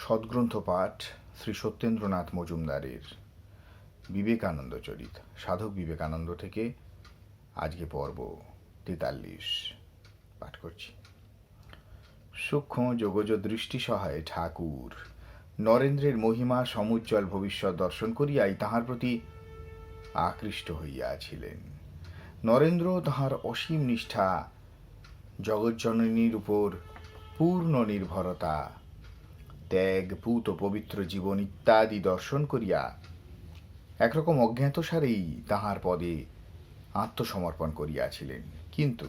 সদ্গ্রন্থ পাঠ শ্রী সত্যেন্দ্রনাথ মজুমদারের বিবেকানন্দ চরিত, সাধক বিবেকানন্দ থেকে আজকে পর্ব ৪৩ পাঠ করছি। সূক্ষ্ম যোগজ দৃষ্টি সহায়ে ঠাকুর নরেন্দ্রের মহিমা সমুজ্জ্বল ভবিষ্যৎ দর্শন করিয়াই তাহার প্রতি আকৃষ্ট হইয়াছিলেন। নরেন্দ্র তাহার অসীম নিষ্ঠা, জগজ্জননীর উপর পূর্ণ নির্ভরতা, ত্যাগ, পূত পবিত্র জীবন ইত্যাদি দর্শন করিয়া একরকম অজ্ঞাতসারেই তাহার পদে আত্মসমর্পণ করিয়াছিলেন। কিন্তু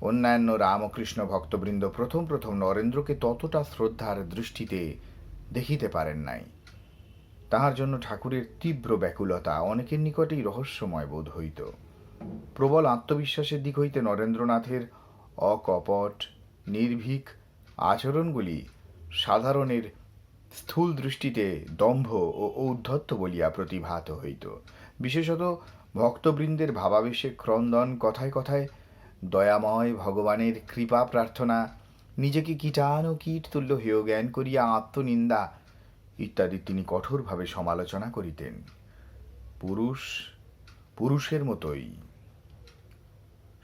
অন্যান্য রামকৃষ্ণ ভক্তবৃন্দ প্রথম প্রথম নরেন্দ্রকে ততটা শ্রদ্ধার দৃষ্টিতে দেখিতে পারেন নাই। তাহার জন্য ঠাকুরের তীব্র ব্যাকুলতা অনেকের নিকটেই রহস্যময় বোধ হইত। প্রবল আত্মবিশ্বাসের দিক হইতে নরেন্দ্রনাথের অকপট নির্ভীক আচরণগুলি সাধারণের স্থূল দৃষ্টিতে দম্ভ ও ঔদ্ধত্য বলিয়া প্রতিভাত হইত। বিশেষত ভক্তবৃন্দের ভাবাবেশে ক্রন্দন, কথায় কথায় দয়াময় ভগবানের কৃপা প্রার্থনা, নিজেকে কীটাণু কীট তুল্য হেয় জ্ঞান করিয়া আত্মনিন্দা ইত্যাদি তিনি কঠোরভাবে সমালোচনা করিতেন। পুরুষের মতোই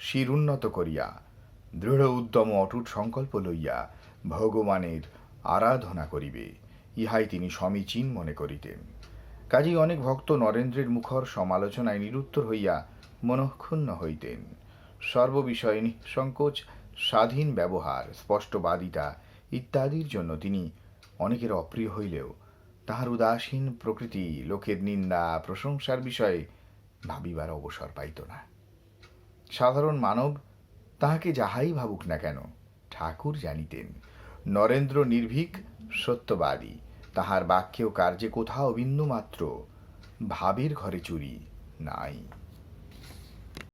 শির উন্নত করিয়া দৃঢ় উদ্যম অটুট সংকল্প লইয়া ভগবানের আরাধনা করিবে, ইহাই তিনি সমীচীন মনে করিতেন। কাজেই অনেক ভক্ত নরেন্দ্রের মুখর সমালোচনায় নিরুত্তর হইয়া মনঃক্ষুণ্ণ হইতেন। সর্ববিষয়ে নিঃসংকোচ স্বাধীন ব্যবহার, স্পষ্টবাদিতা ইত্যাদির জন্য তিনি অনেকের অপ্রিয় হইলেও তাহার উদাসীন প্রকৃতি লোকের নিন্দা প্রশংসার বিষয়ে ভাবিবার অবসর পাইত না। সাধারণ মানব তাহাকে যাহাই ভাবুক না কেন, ঠাকুর জানিতেন নরেন্দ্র নির্ভীক সত্যবাদী, তাহার বাক্যে ও কার্যে কোথাও বিন্দুমাত্র ভাবের ঘরে চুরি নাই।